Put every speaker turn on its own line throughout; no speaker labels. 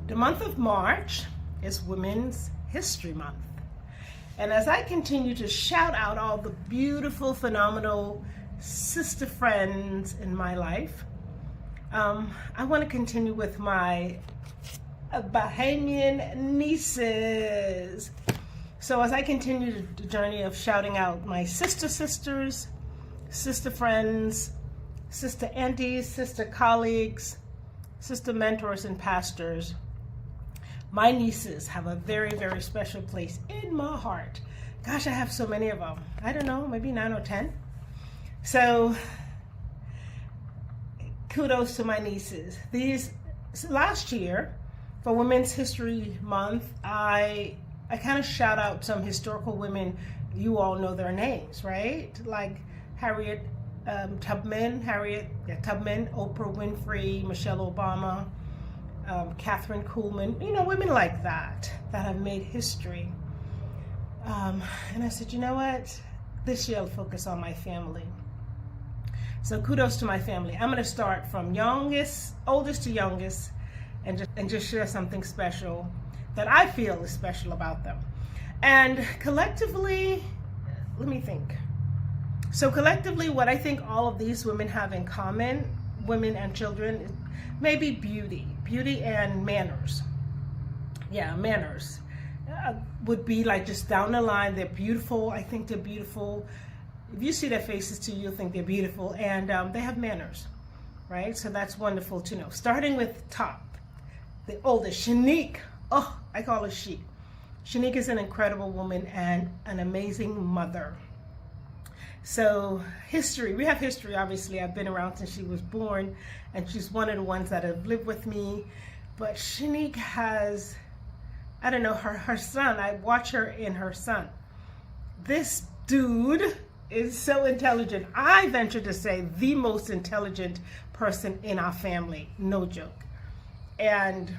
The month of March is Women's History Month. And as I continue to shout out all the beautiful, phenomenal sister friends in my life, I want to continue with my Bahamian nieces. So as I continue the journey of shouting out my sisters, sister friends, sister aunties, sister colleagues, sister mentors and pastors, my nieces have a very, very special place in my heart. Gosh, I have so many of them. I don't know, maybe 9 or 10. So kudos to my nieces. Last year, for Women's History Month, I kind of shout out some historical women. You all know their names, right? Like Harriet Tubman, Oprah Winfrey, Michelle Obama, Catherine Kuhlman, women like that have made history. And I said, you know what? This year I'll focus on my family. So kudos to my family. I'm going to start from oldest to youngest, and just share something special that I feel is special about them. And collectively, let me think. So collectively, what I think all of these women have in common, women and children, maybe beauty and manners. Yeah, manners would be like just down the line. They're beautiful. I think they're beautiful. If you see their faces too, you'll think they're beautiful, and they have manners, right? So that's wonderful to know. Starting with top, the oldest, Shanique. Oh, I call her She. Shanique is an incredible woman and an amazing mother. So we have history, obviously. I've been around since she was born, and she's one of the ones that have lived with me. But Shanique has, I don't know, her son, I watch her in her son. This dude is so intelligent. I venture to say the most intelligent person in our family, no joke. And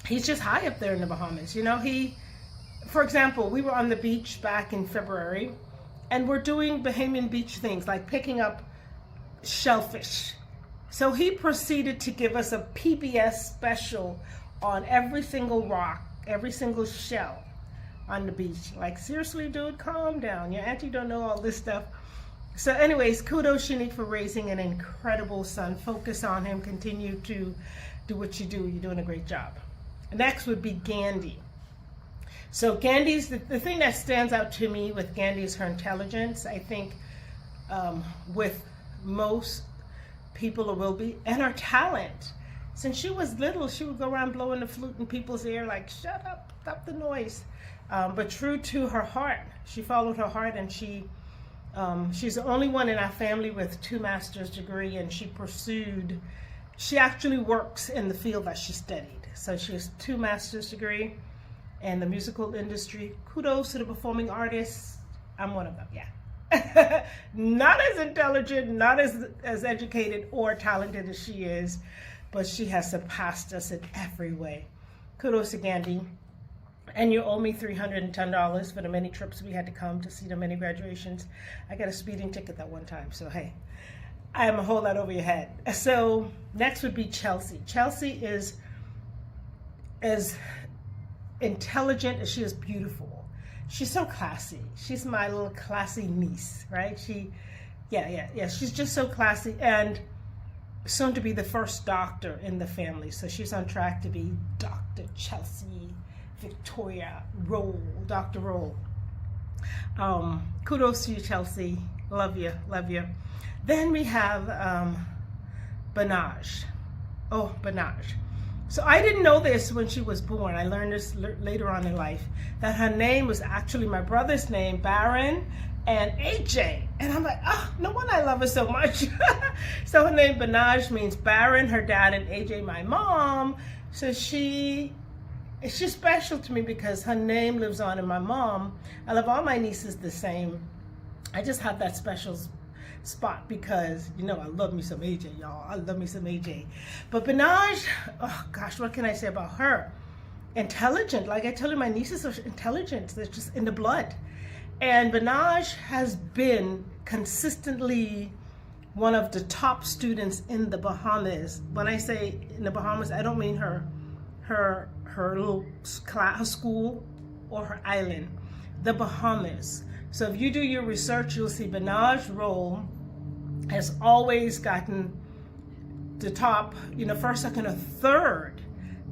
he's just high up there in the Bahamas. For example, we were on the beach back in February, and we're doing Bahamian beach things like picking up shellfish. So he proceeded to give us a PBS special on every single rock, every single shell on the beach. Like, seriously, dude, calm down. Your auntie don't know all this stuff. So anyways, kudos, Shanique, for raising an incredible son. Focus on him. Continue to do what you do. You're doing a great job. Next would be Gandhi. So Gandhi's, the thing that stands out to me with Gandhi is her intelligence. I think with most people it will be, and her talent. Since she was little, she would go around blowing the flute in people's ear like, shut up, stop the noise. But true to her heart, she followed her heart, and she's the only one in our family with 2 master's degree, and she actually works in the field that she studied. So she has 2 master's degree in the musical industry. Kudos to the performing artists. I'm one of them, yeah. Not as intelligent, not as educated or talented as she is, but she has surpassed us in every way. Kudos to Gandhi. And you owe me $310 for the many trips we had to come to see the many graduations. I got a speeding ticket that one time, so hey, I am a whole lot over your head. So next would be Chelsea. Chelsea is as intelligent as she is beautiful. She's so classy. She's my little classy niece, right? She's just so classy, and soon to be the first doctor in the family. So she's on track to be Dr. Chelsea Victoria Rolle, Dr. Rolle. Kudos to you, Chelsea. Love you, love you. Then we have Banaj. Oh, Banaj. So I didn't know this when she was born. I learned this later on in life, that her name was actually my brother's name, Baron, and AJ. And I'm like, no wonder I love her so much. So her name Banaj means Baron, her dad, and AJ, my mom. So she's special to me because her name lives on in my mom. I love all my nieces the same. I just have that special spot because, I love me some AJ, y'all. I love me some AJ. But Banaj, oh gosh, what can I say about her? Intelligent. Like I told you, my nieces are intelligent. They're just in the blood. And Banaj has been consistently one of the top students in the Bahamas. When I say in the Bahamas, I don't mean her her little class, her school, or her island, the Bahamas. So if you do your research, you'll see Benaj Rolle has always gotten the top, first, second, or third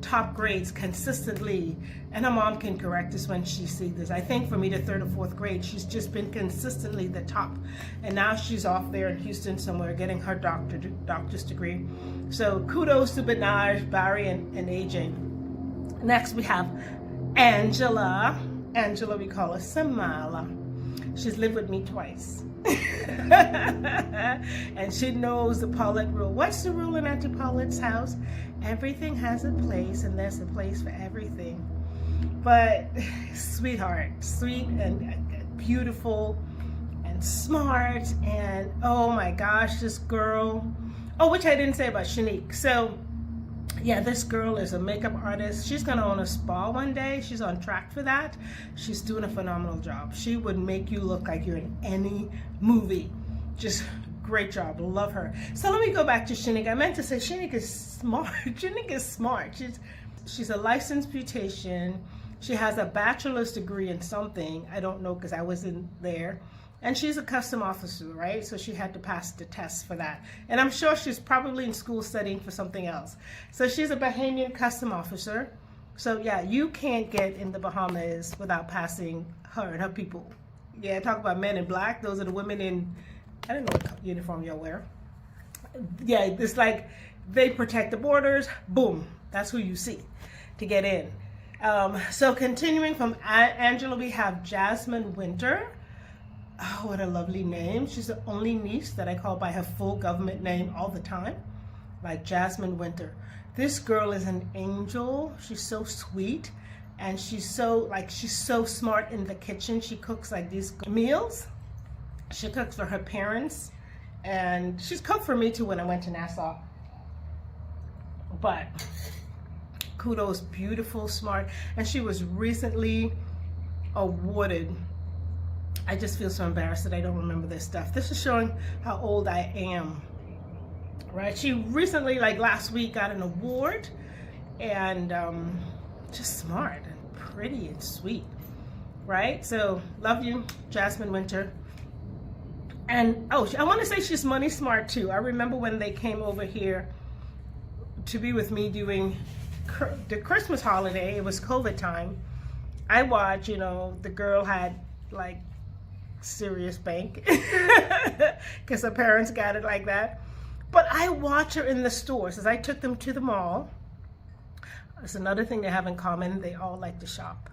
top grades consistently. And her mom can correct us when she sees this. I think for me, the third or fourth grade, she's just been consistently the top. And now she's off there in Houston somewhere getting her doctor's degree. So kudos to Benaj, Barry, and AJ. Next, we have Angela. Angela, we call her Samala. She's lived with me twice. And she knows the Paulette rule. What's the rule in Auntie Paulette's house? Everything has a place, and there's a place for everything. But sweetheart, sweet and beautiful and smart, and oh my gosh, this girl. Oh, which I didn't say about Shanique. So yeah, this girl is a makeup artist. She's gonna own a spa one day. She's on track for that. She's doing a phenomenal job. She would make you look like you're in any movie. Just great job. Love her. So let me go back to Shanique. I meant to say Shanique is smart. Shanique is smart. She's a licensed beautician. She has a bachelor's degree in something. I don't know because I wasn't there. And she's a custom officer, right? So she had to pass the test for that. And I'm sure she's probably in school studying for something else. So she's a Bahamian custom officer. So yeah, you can't get in the Bahamas without passing her and her people. Yeah, talk about men in black. Those are the women in, I don't know what uniform y'all wear. Yeah, it's like they protect the borders. Boom, that's who you see to get in. So continuing from Angela, we have Jasmine Winter. Oh, what a lovely name. She's the only niece that I call by her full government name all the time, like Jasmine Winter. This girl is an angel. She's so sweet, and she's so smart in the kitchen. She cooks like these meals. She cooks for her parents, and she's cooked for me too when I went to Nassau. But kudos, beautiful, smart, and she was recently awarded. I just feel so embarrassed that I don't remember this stuff. This is showing how old I am, right? She recently, like last week, got an award, and just smart and pretty and sweet, right? So love you, Jasmine Winter. And oh, I want to say she's money smart too. I remember when they came over here to be with me doing the Christmas holiday. It was COVID time. I watched, the girl had like serious bank because her parents got it like that. But I watch her in the stores as I took them to the mall. It's another thing they have in common. They all like to shop.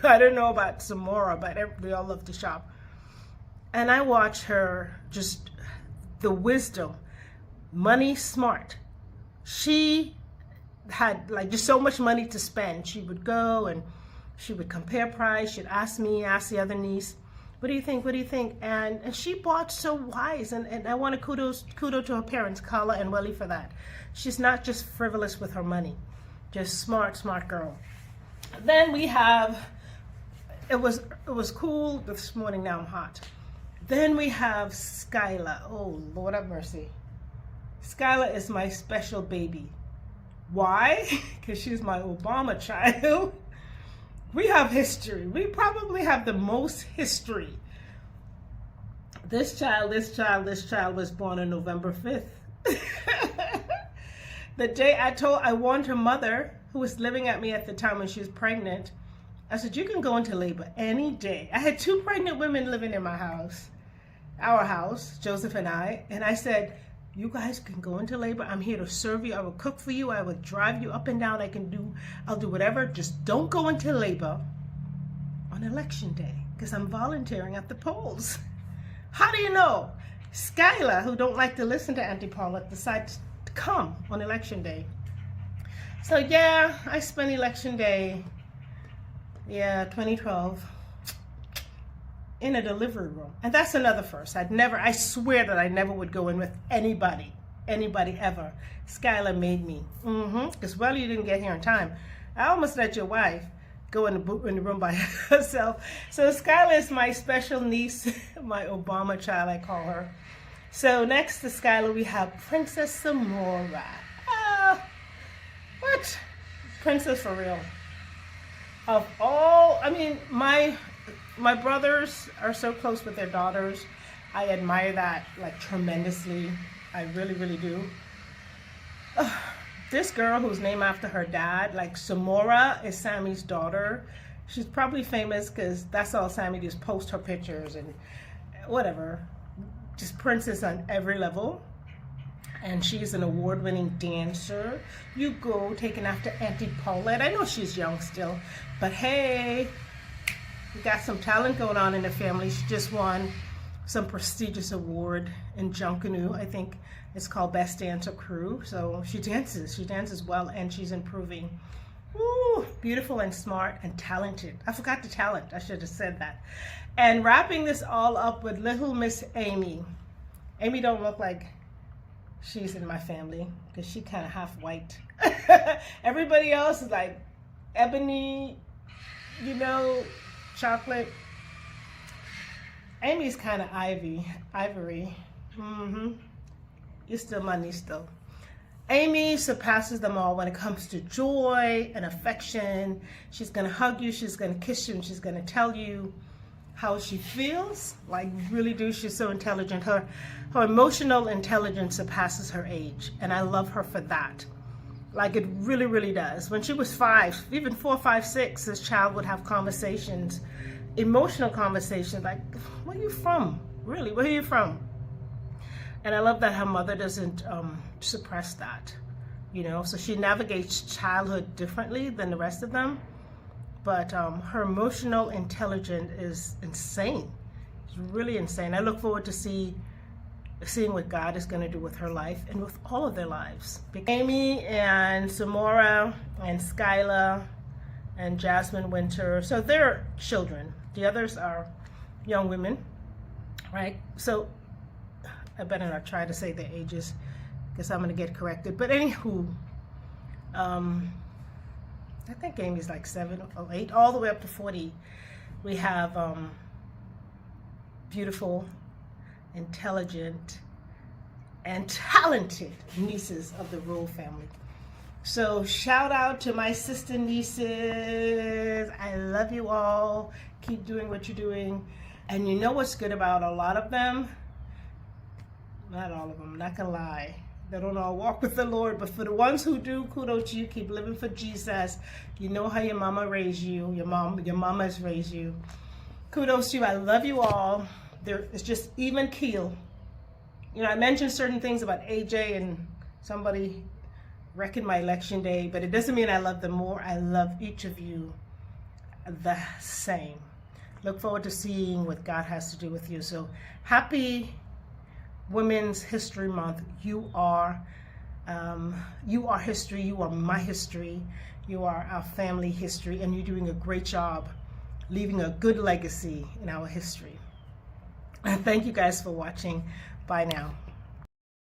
I don't know about Samora, but they all love to shop. And I watch her, just the wisdom, money smart. She had like just so much money to spend. She would go and she would compare price. She'd ask me, ask the other niece, what do you think? What do you think? And she bought so wise. And I want to kudo to her parents, Carla and Welly, for that. She's not just frivolous with her money. Just smart girl. Then we have, it was cool this morning, now I'm hot. Then we have Skyla. Oh, Lord have mercy. Skyla is my special baby. Why? Because she's my Obama child. We have history. We probably have the most history. This child was born on November 5th. The day I warned her mother, who was living at me at the time when she was pregnant, I said, you can go into labor any day. I had 2 pregnant women living in my house, our house, Joseph and I said, you guys can go into labor. I'm here to serve you. I will cook for you. I will drive you up and down. I'll do whatever. Just don't go into labor on election day because I'm volunteering at the polls. How do you know? Skyla, who don't like to listen to Auntie Paulette, decides to come on election day. So yeah, I spent election day, 2012, in a delivery room. And that's another first. I swear that I never would go in with anybody ever. Skyla made me. Because, well, you didn't get here in time. I almost let your wife go in the room by herself. So Skyla is my special niece, my Obama child, I call her. So next to Skyla, we have Princess Samora. What? Princess for real. Of all, I mean, my brothers are so close with their daughters. I admire that like tremendously. I really, really do. This girl who's named after her dad, like Samora is Sammy's daughter. She's probably famous because that's all Sammy just posts her pictures and whatever. Just princess on every level. And she's an award-winning dancer. You go, taken after Auntie Paulette. I know she's young still, but hey, we got some talent going on in the family. She just won some prestigious award in Junkanoo. I think it's called Best Dancer Crew. So she dances well, and she's improving. Woo, beautiful and smart and talented. I forgot the talent, I should have said that. And wrapping this all up with little Miss Amy. Amy don't look like she's in my family because she kind of half white. Everybody else is like ebony, you know, chocolate. Amy's kind of ivory. You're still my niece though. Amy surpasses them all when it comes to joy and affection. She's gonna hug you, she's gonna kiss you, and she's gonna tell you how she feels. Like, really do. She's so intelligent. Her emotional intelligence surpasses her age, and I love her for that. Like, it really, really does. When she was 5, even 4, 5, 6, this child would have conversations, emotional conversations, like, where are you from? Really, where are you from? And I love that her mother doesn't suppress that, you know, so she navigates childhood differently than the rest of them. But her emotional intelligence is insane. It's really insane. I look forward to seeing what God is going to do with her life and with all of their lives. Amy and Samora and Skyla and Jasmine Winter, so they're children. The others are young women, right? So I better not try to say their ages because I'm going to get corrected. But anywho, I think Amy's like 7 or 8, all the way up to 40. We have beautiful, intelligent, and talented nieces of the Rule family. So shout out to my sister nieces. I love you all. Keep doing what you're doing. And you know what's good about a lot of them? Not all of them, I'm not gonna lie. They don't all walk with the Lord, but for the ones who do, kudos to you. Keep living for Jesus. You know how your mama raised you. Your mama's raised you. Kudos to you. I love you all. It's just even keel. You know, I mentioned certain things about AJ and somebody wrecking my election day, but it doesn't mean I love them more. I love each of you the same. Look forward to seeing what God has to do with you. So happy Women's History Month. You are history. You are my history. You are our family history, and you're doing a great job leaving a good legacy in our history. And thank you guys for watching. Bye now.